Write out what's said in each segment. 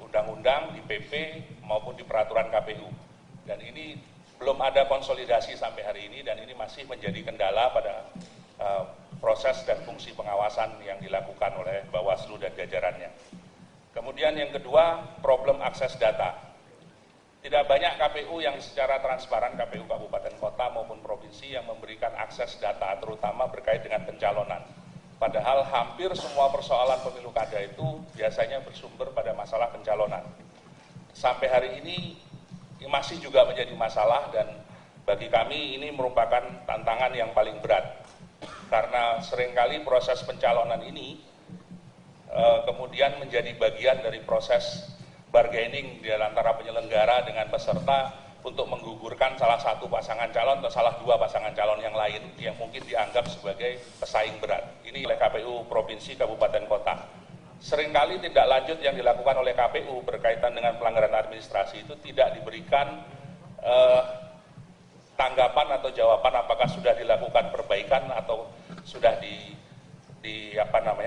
undang-undang, di PP maupun di peraturan KPU. Dan ini belum ada konsolidasi sampai hari ini dan ini masih menjadi kendala pada proses dan fungsi pengawasan yang dilakukan oleh Bawaslu dan jajarannya. Kemudian yang kedua, problem akses data. Tidak banyak KPU yang secara transparan, KPU kabupaten kota maupun provinsi yang memberikan akses data terutama berkait dengan pencalonan. Padahal hampir semua persoalan pemilu kada itu biasanya bersumber pada masalah pencalonan. Sampai hari ini masih juga menjadi masalah dan bagi kami ini merupakan tantangan yang paling berat. Karena seringkali proses pencalonan ini kemudian menjadi bagian dari proses bargaining di antara penyelenggara dengan peserta untuk menggugurkan salah satu pasangan calon atau salah dua pasangan calon yang lain yang mungkin dianggap sebagai pesaing berat. Ini oleh KPU Provinsi Kabupaten Kota. Seringkali tindak lanjut yang dilakukan oleh KPU berkaitan dengan pelanggaran administrasi itu tidak diberikan tanggapan atau jawaban apakah sudah dilakukan perbaikan atau sudah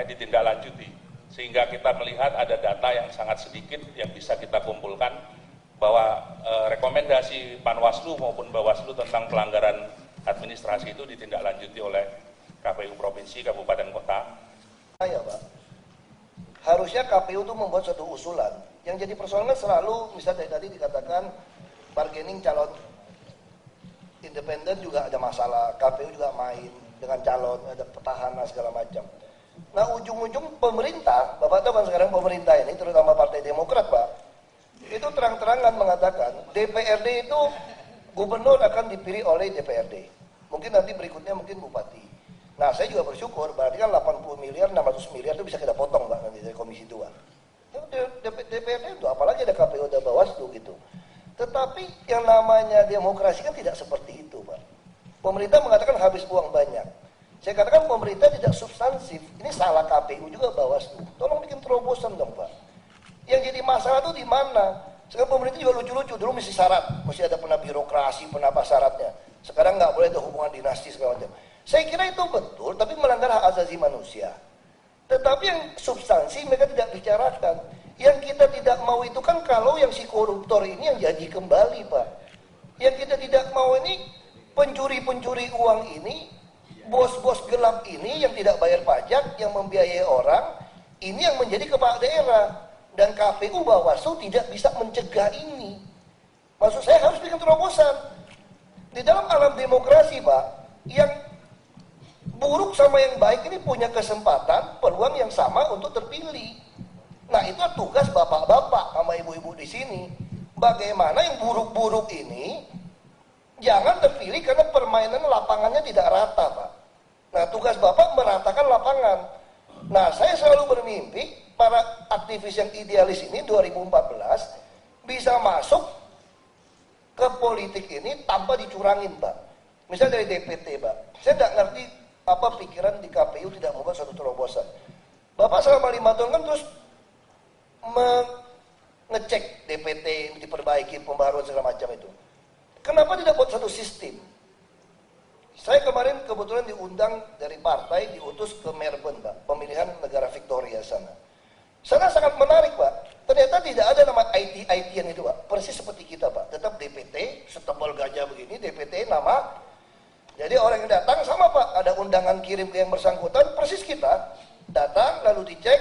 ditindaklanjuti. Sehingga kita melihat ada data yang sangat sedikit yang bisa kita kumpulkan bahwa rekomendasi Panwaslu maupun Bawaslu tentang pelanggaran administrasi itu ditindaklanjuti oleh KPU Provinsi Kabupaten Kota. Ya, Pak. Harusnya KPU itu membuat suatu usulan. Yang jadi persoalan selalu, misalnya tadi dikatakan bargaining calon independen juga ada masalah, KPU juga main dengan calon, ada petahana segala macam. Nah ujung-ujung pemerintah, Bapak tahu kan sekarang pemerintah ini, terutama Partai Demokrat Pak, itu terang-terangan mengatakan DPRD itu gubernur akan dipilih oleh DPRD. Mungkin nanti berikutnya mungkin bupati. Nah saya juga bersyukur, berarti kan 80 miliar, 600 miliar itu bisa kita potong Pak nanti dari Komisi 2. DPRD itu apalagi ada KPU, ada Bawaslu gitu. Tetapi yang namanya demokrasi kan tidak seperti itu Pak. Pemerintah mengatakan habis uang banyak. Saya katakan pemerintah tidak substansif. Ini salah KPU juga Bawaslu. Tolong bikin terobosan dong Pak. Yang jadi masalah itu di mana? Sekarang pemerintah juga lucu-lucu. Dulu mesti syarat, mesti ada pernah birokrasi, pernah apa syaratnya. Sekarang nggak boleh ada hubungan dinasti segala macam. Saya kira itu betul, tapi melanggar hak asasi manusia. Tetapi yang substansi mereka tidak bicarakan. Yang kita tidak mau itu kan kalau yang si koruptor ini yang jadi kembali Pak. Yang kita tidak mau ini pencuri-pencuri uang ini, bos-bos gelap ini yang tidak bayar pajak, yang membiayai orang, ini yang menjadi kepala daerah. Dan KPU Bawaslu tidak bisa mencegah ini. Maksud saya harus bikin terobosan. Di dalam alam demokrasi Pak, yang buruk sama yang baik ini punya kesempatan, peluang yang sama untuk terpilih. Nah itu tugas bapak-bapak sama ibu-ibu di sini. Bagaimana yang buruk-buruk ini jangan terpilih karena permainan lapangannya tidak rata Pak. Nah tugas Bapak meratakan lapangan. Nah saya selalu bermimpi para aktivis yang idealis ini 2014 bisa masuk ke politik ini tanpa dicurangin Pak. Misalnya dari DPT Pak. Saya tidak ngerti apa pikiran di KPU tidak membuat suatu terobosan. Bapak selama 5 tahun kan terus mengecek DPT, diperbaiki, pembaruan segala macam itu. Kenapa tidak buat satu sistem? Saya kemarin kebetulan diundang dari partai, diutus ke Melbourne, Pak, pemilihan negara Victoria sana. Sana sangat menarik, Pak. Ternyata tidak ada nama IT-IT-an itu, Pak. Persis seperti kita, Pak. Tetap DPT, setebal gajah begini, DPT nama. Jadi orang yang datang sama, Pak. Ada undangan kirim ke yang bersangkutan, persis kita. Datang, lalu dicek.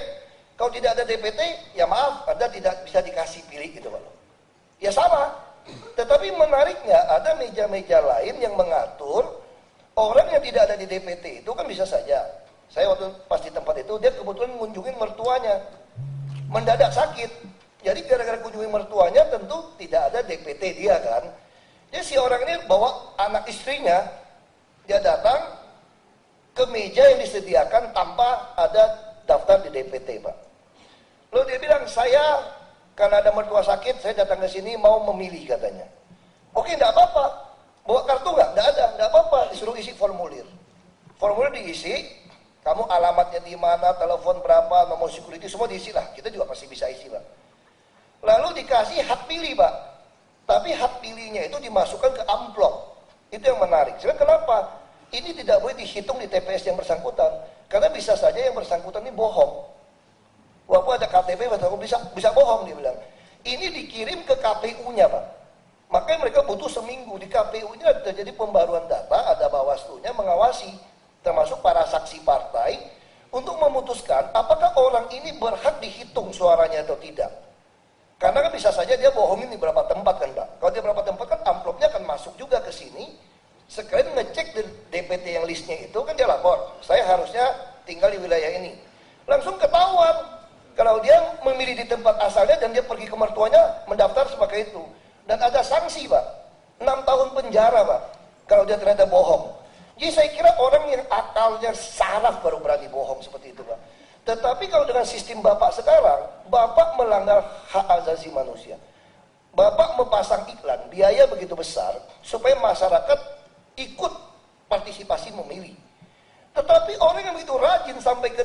Kalau tidak ada DPT, ya maaf, Anda tidak bisa dikasih pilih gitu, Pak. Ya sama. Tetapi menariknya, ada meja-meja lain yang mengatur orang yang tidak ada di DPT itu kan bisa saja. Saya waktu pas di tempat itu, dia kebetulan mengunjungi mertuanya. Mendadak sakit. Jadi gara-gara kunjungi mertuanya tentu tidak ada DPT dia kan. Jadi si orang ini bawa anak istrinya, dia datang ke meja yang disediakan tanpa ada daftar di DPT, Pak. Lalu dia bilang, saya karena ada mertua sakit, saya datang ke sini mau memilih katanya. Oke, enggak apa-apa. Bawa kartu enggak? Enggak ada, enggak apa-apa. Disuruh isi formulir. Formulir diisi, kamu alamatnya di mana, telepon berapa, nomor security, semua diisi lah. Kita juga pasti bisa isi, Pak. Lalu dikasih hak pilih, Pak. Tapi hak pilihnya itu dimasukkan ke amplop. Itu yang menarik. Sebenarnya kenapa? Ini tidak boleh dihitung di TPS yang bersangkutan. Karena bisa saja yang bersangkutan ini bohong. Walaupun ada KTP, bisa bohong, dia bilang. Ini dikirim ke KPU-nya, Pak. Makanya mereka butuh seminggu. Di KPU-nya terjadi pembaruan data, ada Bawaslu-nya mengawasi, termasuk para saksi partai, untuk memutuskan apakah orang ini berhak dihitung suaranya atau tidak. Karena kan bisa saja dia bohongin di beberapa tempat kan, Pak. Kalau di beberapa tempat kan amplopnya akan masuk juga ke sini. Sekalian ngecek di DPT yang listnya itu kan dia lapor, saya harusnya tinggal di wilayah ini. Langsung ketahuan kalau dia memilih di tempat asalnya dan dia pergi ke mertuanya mendaftar sebagai itu. Dan ada sanksi, Pak, 6 tahun penjara, Pak, kalau dia ternyata bohong. Jadi saya kira orang yang akalnya saraf baru berani bohong seperti itu, Pak. Tetapi kalau dengan sistem Bapak sekarang, Bapak melanggar hak asasi manusia. Bapak mempasang iklan, biaya begitu besar, supaya masyarakat ikut partisipasi memilih. Tetapi orang yang begitu rajin sampai ke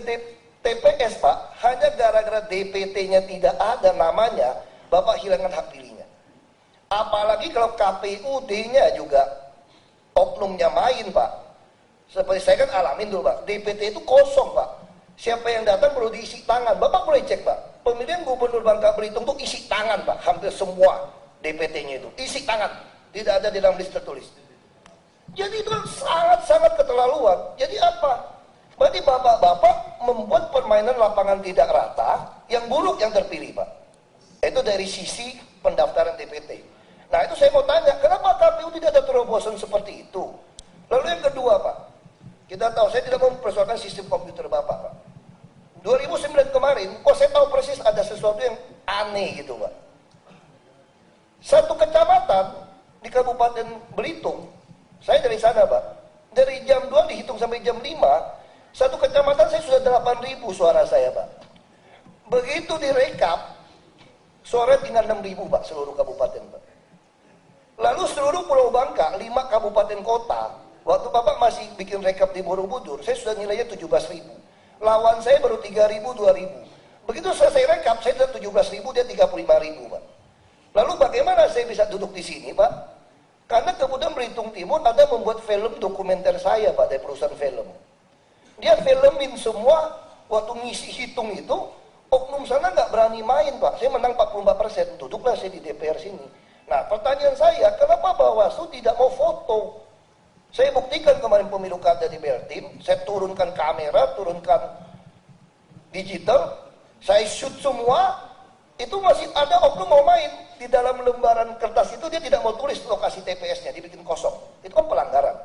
TPS, Pak, hanya gara-gara DPT-nya tidak ada namanya, Bapak hilangkan hak pilihnya. Apalagi kalau KPUD-nya juga oknumnya main, Pak. Seperti saya kan alamin dulu, Pak, DPT itu kosong, Pak. Siapa yang datang perlu diisi tangan. Bapak boleh cek, Pak, pemilihan gubernur Bangka Belitung itu isi tangan, Pak. Hampir semua DPT-nya itu isi tangan, tidak ada di dalam list tertulis. Jadi itu sangat-sangat keterlaluan. Jadi apa? Berarti bapak-bapak membuat permainan lapangan tidak rata, yang buruk yang terpilih, Pak. Itu dari sisi pendaftaran DPT. Nah itu saya mau tanya, kenapa KPU tidak ada terobosan seperti itu? Lalu yang kedua, Pak, kita tahu, saya tidak mempersoalkan sistem komputer Bapak, Pak. 2009 kemarin, kok saya tahu persis ada sesuatu yang aneh gitu, Pak. Satu kecamatan di Kabupaten Belitung, saya dari sana, Pak, dari jam 2 dihitung sampai jam 5, satu kecamatan saya sudah 8.000 suara saya, Pak. Begitu direkap, suara tinggal 6.000, Pak, seluruh kabupaten, Pak. Lalu seluruh Pulau Bangka, 5 kabupaten kota, waktu Bapak masih bikin rekap di Borobudur, saya sudah nilainya 17.000. Lawan saya baru 3.000, 2.000. Begitu selesai rekap, saya sudah 17.000, dia 35.000, Pak. Lalu bagaimana saya bisa duduk di sini, Pak? Karena kemudian Belitung Timur ada membuat film dokumenter saya, Pak, dari perusahaan film. Dia filmin semua, waktu ngisi hitung itu, oknum sana nggak berani main, Pak. Saya menang 44%, duduklah saya di DPR sini. Nah, pertanyaan saya, kenapa Bawaslu tidak mau foto? Saya buktikan kemarin pemilu kada di Beltim, saya turunkan kamera, turunkan digital, saya shoot semua, itu masih ada oknum mau main. Di dalam lembaran kertas itu dia tidak mau tulis lokasi TPS-nya, dibikin kosong. Itu kan pelanggaran.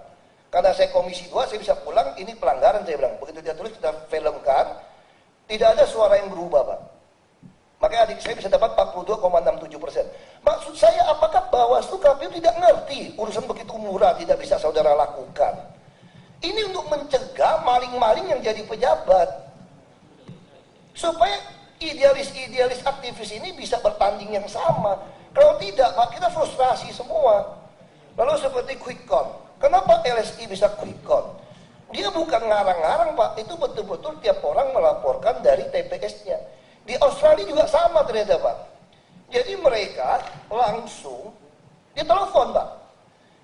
Karena saya komisi 2, saya bisa pulang, ini pelanggaran, saya bilang. Begitu dia tulis, kita filmkan, tidak ada suara yang berubah, Pak. Makanya adik saya bisa dapat 42,67%. Maksud saya, apakah Bawaslu KPU tidak ngerti urusan begitu murah tidak bisa saudara lakukan? Ini untuk mencegah maling-maling yang jadi pejabat. Supaya idealis-idealis aktivis ini bisa bertanding yang sama. Kalau tidak, Pak, kita frustrasi semua. Lalu seperti quick count. Kenapa LSI bisa quick count? Dia bukan ngarang-ngarang, Pak. Itu betul-betul tiap orang melaporkan dari TPS-nya. Di Australia juga sama ternyata, Pak. Jadi mereka langsung ditelepon, Pak.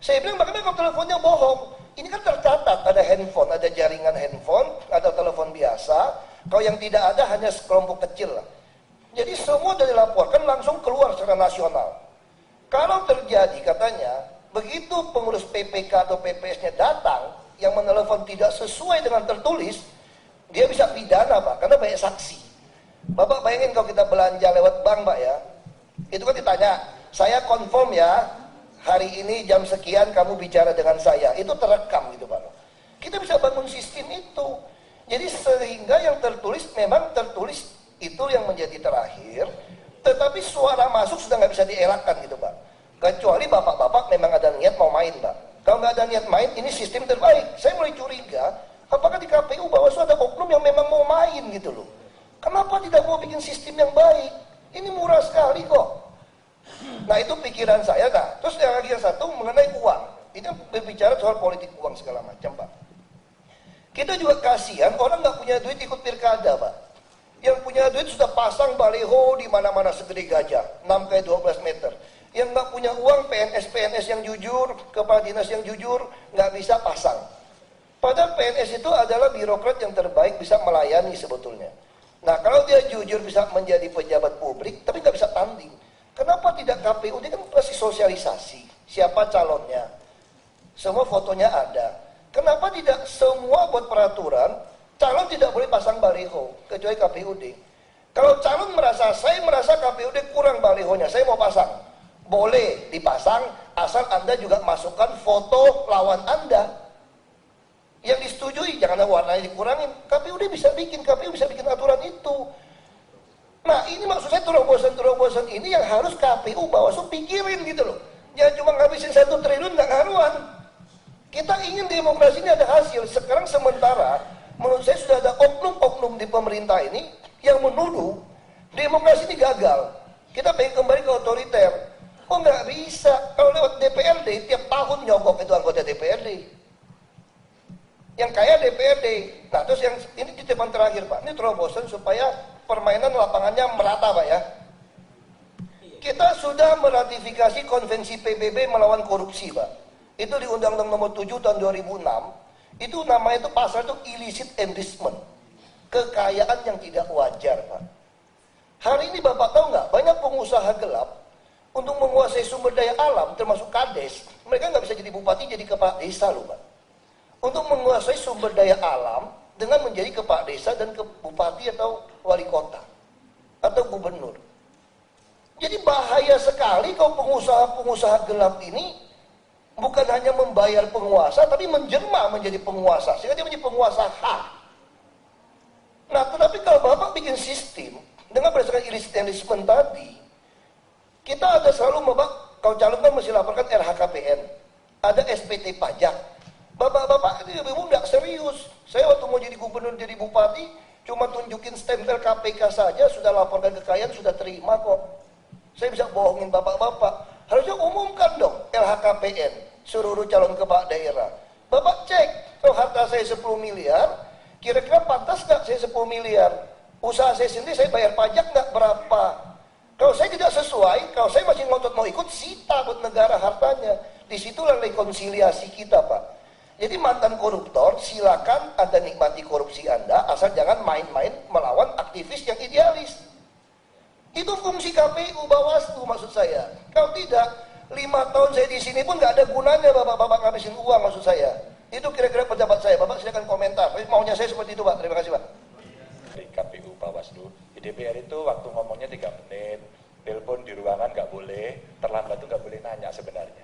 Saya bilang, bagaimana kalau teleponnya bohong? Ini kan tercatat, ada handphone, ada jaringan handphone, ada telepon biasa. Kalau yang tidak ada hanya sekelompok kecil lah. Jadi semua sudah dilaporkan langsung keluar secara nasional. Kalau terjadi katanya, begitu pengurus PPK atau PPS-nya datang, yang menelepon tidak sesuai dengan tertulis, dia bisa pidana, Pak, karena banyak saksi. Bapak bayangin kalau kita belanja lewat bank, Pak, ya, itu kan ditanya, saya confirm ya, hari ini jam sekian kamu bicara dengan saya, itu terekam gitu, Pak. Kita bisa bangun sistem itu. Jadi sehingga yang tertulis memang tertulis itu yang menjadi terakhir, tetapi suara masuk sudah nggak bisa dielakkan gitu, Pak. Kecuali bapak-bapak memang ada niat mau main, Pak. Kalau nggak ada niat main, ini sistem terbaik. Saya mulai curiga, apakah di KPU Bawaslu ada oknum yang memang mau main gitu loh. Kenapa tidak mau bikin sistem yang baik? Ini murah sekali kok. Nah itu pikiran saya. Nah, terus yang lagi yang satu mengenai uang. Ini berbicara soal politik uang segala macam, Pak. Kita juga kasihan orang nggak punya duit ikut pilkada, Pak. Yang punya duit sudah pasang baliho di mana-mana segede gajah, 6x12 meter. Yang nggak punya uang, PNS yang jujur, kepala dinas yang jujur, nggak bisa pasang. Padahal PNS itu adalah birokrat yang terbaik, bisa melayani sebetulnya. Nah, kalau dia jujur bisa menjadi pejabat publik, tapi nggak bisa tanding. Kenapa tidak KPU? Dia kan pasti sosialisasi. Siapa calonnya? Semua fotonya ada. Kenapa tidak semua buat peraturan, calon tidak boleh pasang baliho, kecuali KPUD. Kalau calon merasa, saya merasa KPUD kurang balihonya, saya mau pasang. Boleh dipasang, asal Anda juga masukkan foto lawan Anda. Yang disetujui, jangan warnanya dikurangin. KPUD bisa bikin, KPU bisa bikin aturan itu. Nah, ini maksud saya terobosan-terobosan ini yang harus KPU Bawaslu pikirin gitu loh. Jangan cuma ngabisin 1 triliun nggak ngaruhan. Kita ingin demokrasi ini ada hasil. Sekarang sementara, menurut saya sudah ada oknum-oknum di pemerintah ini yang menuduh demokrasi ini gagal. Kita pengen kembali ke otoriter. Oh nggak bisa. Kalau lewat DPRD, tiap tahun nyogok itu anggota DPRD. Yang kaya DPRD. Nah terus yang ini titipan terakhir Pak. Ini terobosan supaya permainan lapangannya merata Pak ya. Kita sudah meratifikasi konvensi PBB melawan korupsi Pak. Itu di Undang-Undang Nomor 7 tahun 2006. Itu namanya itu pasal itu illicit enrichment. Kekayaan yang tidak wajar Pak. Hari ini Bapak tahu nggak? Banyak pengusaha gelap untuk menguasai sumber daya alam termasuk kades. Mereka nggak bisa jadi bupati jadi kepala desa loh Pak. Untuk menguasai sumber daya alam dengan menjadi kepala desa dan bupati atau wali kota atau gubernur. Jadi bahaya sekali kalau pengusaha-pengusaha gelap ini bukan hanya membayar penguasa, tapi menjelma menjadi penguasa, sehingga dia menjadi penguasa hak. Nah, tetapi kalau Bapak bikin sistem dengan berdasarkan illicit enrichment tadi, kita ada selalu Bapak, kalau calon kan mesti laporkan LHKPN, ada SPT pajak. Bapak-bapak ini ibu nggak serius. Saya waktu mau jadi gubernur, jadi bupati, cuma tunjukin stempel KPK saja, sudah laporkan kekayaan, sudah terima kok. Saya bisa bohongin bapak-bapak. Harusnya umumkan dong LHKPN seluruh calon kepala daerah. Bapak cek, kalau harta saya 10 miliar, kira-kira pantas nggak saya 10 miliar? Usaha saya sendiri saya bayar pajak nggak berapa? Kalau saya tidak sesuai, kalau saya masih ngotot mau ikut, sita buat negara hartanya. Disitulah rekonsiliasi kita Pak. Jadi mantan koruptor silakan Anda nikmati korupsi Anda, asal jangan main-main melawan aktivis yang idealis. Itu fungsi KPU Bawaslu maksud saya. Kalau tidak, 5 tahun saya di sini pun nggak ada gunanya bapak-bapak ngabisin uang maksud saya. Itu kira-kira pendapat saya. Bapak silakan komentar. Maunya saya seperti itu Pak. Terima kasih Pak. Di KPU Bawaslu, di DPR itu waktu ngomongnya 3 menit, telepon di ruangan nggak boleh, terlambat itu nggak boleh nanya sebenarnya.